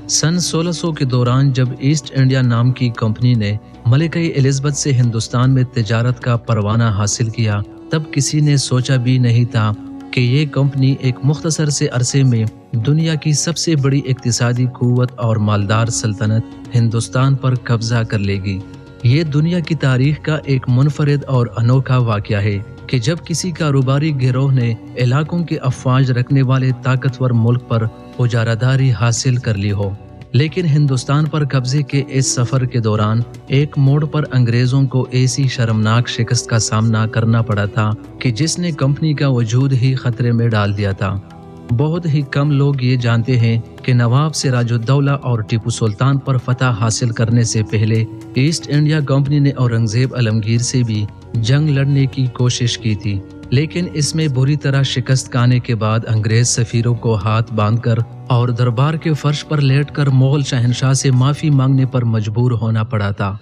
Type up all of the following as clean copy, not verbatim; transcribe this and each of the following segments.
सन 1600 के दौरान जब ईस्ट इंडिया नाम की कंपनी ने मलिका एलिज़ाबेथ से हिंदुस्तान में तिजारत का परवाना हासिल किया, तब किसी ने सोचा भी नहीं था कि ये कंपनी एक मुख्तसर से अरसे में दुनिया की सबसे बड़ी इक्तिसादी कुव्वत और मालदार सल्तनत हिंदुस्तान पर कब्जा कर लेगी। ये दुनिया की तारीख का एक मुनफरिद और अनोखा वाक़या है कि जब किसी कारोबारी गिरोह ने इलाकों के अफवाज रखने वाले ताकतवर मुल्क पर उजारादारी हासिल कर ली हो। लेकिन हिंदुस्तान पर कब्जे के इस सफर के दौरान एक मोड़ पर अंग्रेजों को ऐसी शर्मनाक शिकस्त का सामना करना पड़ा था कि जिसने कंपनी का वजूद ही खतरे में डाल दिया था। बहुत ही कम लोग ये जानते हैं कि नवाब सिराजुद्दौला और टीपू सुल्तान पर फतह हासिल करने से पहले ईस्ट इंडिया कंपनी ने औरंगजेब आलमगीर से भी जंग लड़ने की कोशिश की थी, लेकिन इसमें बुरी तरह शिकस्त खाने के बाद अंग्रेज सफीरों को हाथ बांधकर और दरबार के फर्श पर लेटकर मुगल शहनशाह से माफी मांगने पर मजबूर होना पड़ा था।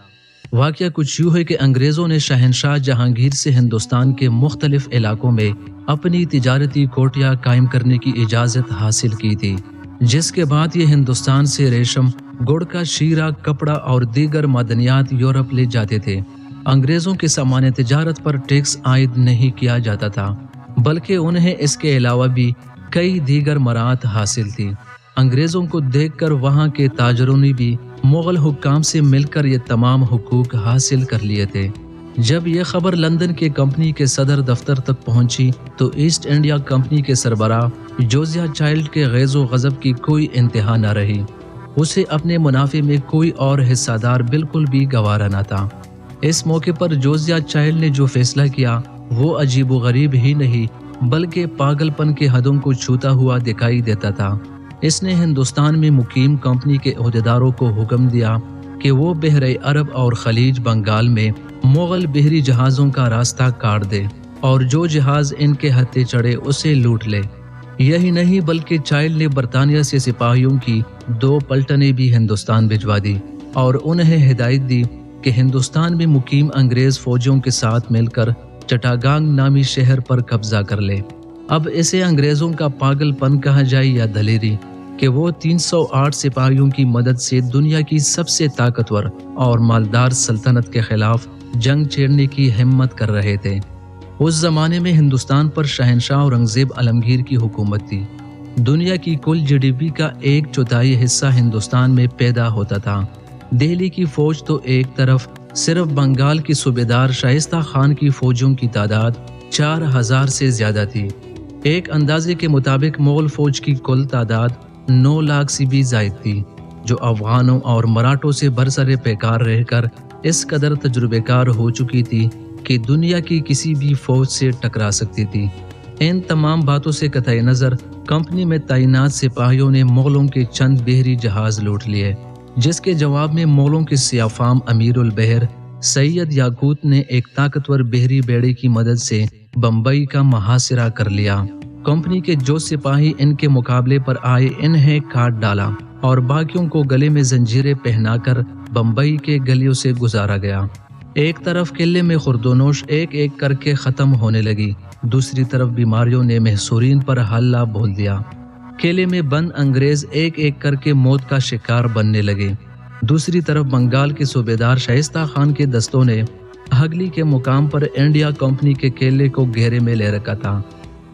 वाकया कुछ यूं है कि अंग्रेजों ने शहनशाह जहांगीर से हिंदुस्तान के मुख्तलिफ इलाकों में अपनी तिजारती कोठियां कायम करने की इजाजत हासिल की थी, जिसके बाद ये हिंदुस्तान से रेशम, गुड़ का शीरा, कपड़ा और दीगर मादनियात यूरोप ले जाते थे। अंग्रेजों के सामान्य तिजारत पर टैक्स आयद नहीं किया जाता था, बल्कि उन्हें इसके अलावा भी कई दीगर मराहत हासिल थी। अंग्रेजों को देखकर वहां के ताजरों ने भी मुगल हुक्काम से मिलकर ये तमाम हुकूक हासिल कर लिए थे। जब ये खबर लंदन के कंपनी के सदर दफ्तर तक पहुंची तो ईस्ट इंडिया कंपनी के सरबराह जोसिया चाइल्ड के गैज़ो गज़ब की कोई इंतहा न रही। उसे अपने मुनाफे में कोई और हिस्सादार बिल्कुल भी गवारा न था। इस मौके पर जोसिया चाइल्ड ने जो फैसला किया वो अजीब गरीब ही नहीं बल्कि पागलपन के हदों को छूता हुआ दिखाई देता था। इसने हिंदुस्तान में मुकीम कंपनी के ओहदेदारों को हुक्म दिया कि वो बहरे अरब और खलीज बंगाल में मुगल बहरी जहाज़ों का रास्ता काट दे और जो जहाज़ इनके हत्थे चढ़े उसे लूट ले। यही नहीं बल्कि चाइल्ड ने बरतानिया से सिपाहियों की 2 पलटनें भी हिंदुस्तान भिजवा दी और उन्हें हिदायत दी कि हिंदुस्तान में मुकीम अंग्रेज फौजियों के साथ मिलकर चटागांग नामी शहर पर कब्जा कर ले। अब इसे अंग्रेजों का पागलपन कहा जाए या दलेरी कि वो 308 सिपाहियों की मदद से दुनिया की सबसे ताकतवर और मालदार सल्तनत के खिलाफ जंग छेड़ने की हिम्मत कर रहे थे। उस जमाने में हिंदुस्तान पर शहनशाह औरंगजेब आलमगीर की हुकूमत थी। दुनिया की कुल जीडीपी का 1/4 हिस्सा हिंदुस्तान में पैदा होता था। दिल्ली की फौज तो एक तरफ, सिर्फ बंगाल की सूबेदार शाइस्ता खान की फौजियों की तादाद 4000 से ज्यादा थी। एक अंदाजे के मुताबिक मुगल फौज की कुल तादाद 9 लाख से भी जायद थी, जो अफगानों और मराठों से बरसरे पैकार रहकर इस कदर तजुर्बेकार हो चुकी थी कि दुनिया की किसी भी फौज से टकरा सकती थी। इन तमाम बातों से कतई नजर कंपनी में तैनात सिपाहियों ने मुगलों के चंद बहरी जहाज लूट लिए, जिसके जवाब में मुगलों के सियाफाम अमीरुल बहर सैयद याकूत ने एक ताकतवर बहरी बेड़े की मदद से बम्बई का मुहासिरा कर लिया। कंपनी के जो सिपाही इनके मुकाबले पर आए इन्हें काट डाला और बाकियों को गले में जंजीरें पहनाकर बम्बई के गलियों से गुजारा गया। एक तरफ किले में खुर्दोनोश एक एक करके खत्म होने लगी, दूसरी तरफ बीमारियों ने महसूरीन पर हल्ला बोल दिया। किले में बंद अंग्रेज एक एक करके मौत का शिकार बनने लगे। दूसरी तरफ बंगाल के सूबेदार शाइस्ता खान के दस्तों ने हगली के मुकाम पर इंडिया कंपनी के किले को घेरे में ले रखा था।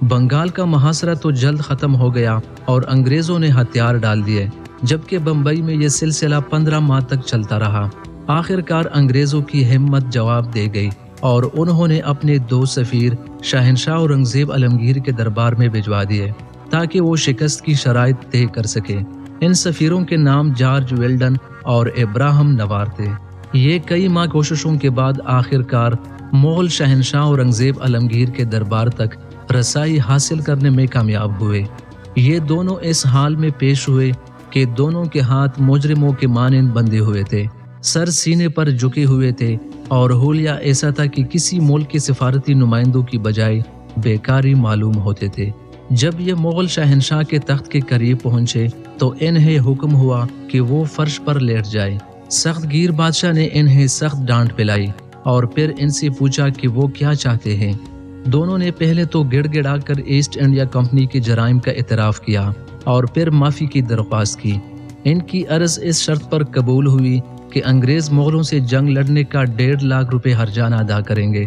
बंगाल का मुहासरा तो जल्द खत्म हो गया और अंग्रेजों ने हथियार डाल दिए, जबकि बंबई में यह सिलसिला 15 माह तक चलता रहा। आखिरकार अंग्रेजों की हिम्मत जवाब दे गई और उन्होंने अपने 2 सफीर शहनशाह औरंगजेब आलमगीर के दरबार में भिजवा दिए ताकि वो शिकस्त की शराइत तय कर सके। इन सफीरों के नाम जॉर्ज वेल्डन और इब्राहिम नवार थे। ये कई माह कोशिशों के बाद आखिरकार मुगल शहनशाह औरंगजेब आलमगीर के दरबार तक रसाई हासिल करने में कामयाब हुए। ये दोनों इस हाल में पेश हुए कि दोनों के हाथ मुजरिमों के मानंद बंधे हुए थे, सर सीने पर झुके हुए थे और हुलिया ऐसा था कि किसी मुल्क के सिफारती नुमाइंदों की बजाय बेकारी मालूम होते थे। जब ये मुगल शहनशाह के तख्त के करीब पहुंचे तो इन्हें हुक्म हुआ कि वो फर्श पर लेट जाए। सख्त गिर बादशाह ने इन्हें सख्त डांट पिलाई और फिर इनसे पूछा कि वो क्या चाहते हैं। दोनों ने पहले तो गिड़गिड़ा कर ईस्ट इंडिया कंपनी के जराइम का इतराफ किया اور پھر معافی کی درخواست کی۔ ان کی عرض اس شرط پر قبول ہوئی کہ انگریز مغلوں سے جنگ لڑنے کا 1.5 لاکھ روپے ہرجانہ ادا کریں گے،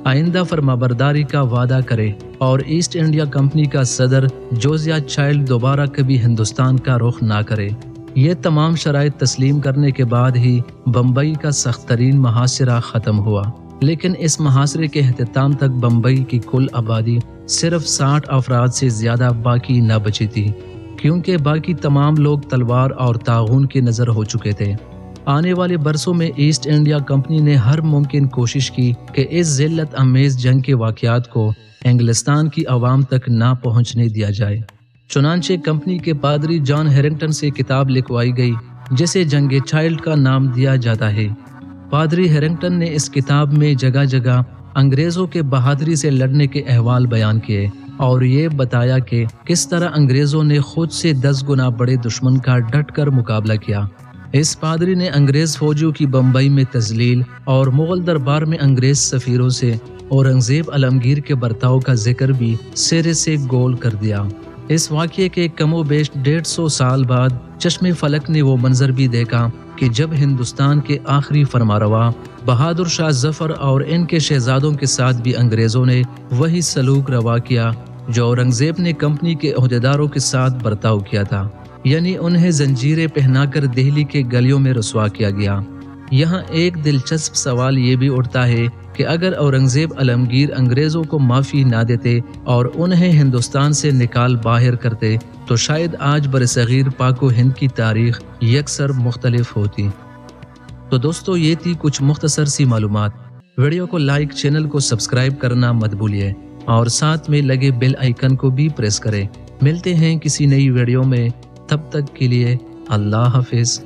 آئندہ فرمانبرداری کا وعدہ کرے اور ایسٹ انڈیا کمپنی کا صدر جوسیا چائلڈ دوبارہ کبھی ہندوستان کا رخ نہ کرے۔ یہ تمام شرائط تسلیم کرنے کے بعد ہی بمبئی کا سخت ترین محاصرہ ختم ہوا، لیکن اس محاصرے کے اختتام تک بمبئی کی کل آبادی صرف 60 افراد سے زیادہ باقی نہ بچی تھی، کیونکہ باقی تمام لوگ تلوار اور طاعون کے نظر ہو چکے تھے۔ آنے والے برسوں میں ایسٹ انڈیا کمپنی نے ہر ممکن کوشش کی کہ اس ذلت امیز جنگ کے واقعات کو انگلستان کی عوام تک نہ پہنچنے دیا جائے۔ چنانچہ کمپنی کے پادری جان ہیرنگٹن سے کتاب لکھوائی گئی جسے جنگ چائلڈ کا نام دیا جاتا ہے۔ پادری ہیرنگٹن نے اس کتاب میں جگہ جگہ انگریزوں کے بہادری سے لڑنے کے احوال بیان کیے اور یہ بتایا کہ کس طرح انگریزوں نے خود سے 10 گنا بڑے دشمن کا ڈٹ کر مقابلہ کیا۔ اس پادری نے انگریز فوجیوں کی بمبئی میں تذلیل اور مغل دربار میں انگریز سفیروں سے اورنگزیب عالمگیر کے برتاؤ کا ذکر بھی سرے سے گول کر دیا۔ اس واقعے کے کم و بیش 150 سال بعد چشم فلک نے وہ منظر بھی دیکھا کہ جب ہندوستان کے آخری فرمانروا بہادر شاہ ظفر اور ان کے شہزادوں کے ساتھ بھی انگریزوں نے وہی سلوک روا کیا جو اورنگزیب نے کمپنی کے عہدیداروں کے ساتھ برتاؤ کیا تھا، یعنی انہیں زنجیریں پہنا کر دہلی کے گلیوں میں رسوا کیا گیا۔ یہاں ایک دلچسپ سوال یہ بھی اٹھتا ہے کہ اگر اورنگزیب عالمگیر انگریزوں کو معافی نہ دیتے اور انہیں ہندوستان سے نکال باہر کرتے تو شاید آج برصغیر پاک و ہند کی تاریخ یکسر مختلف ہوتی۔ تو دوستو، یہ تھی کچھ مختصر سی معلومات۔ ویڈیو کو لائک، چینل کو سبسکرائب کرنا مت بھولیے اور ساتھ میں لگے بیل آئیکن کو بھی پریس کریں۔ ملتے ہیں کسی نئی ویڈیو میں، تب تک کے لیے اللہ حافظ۔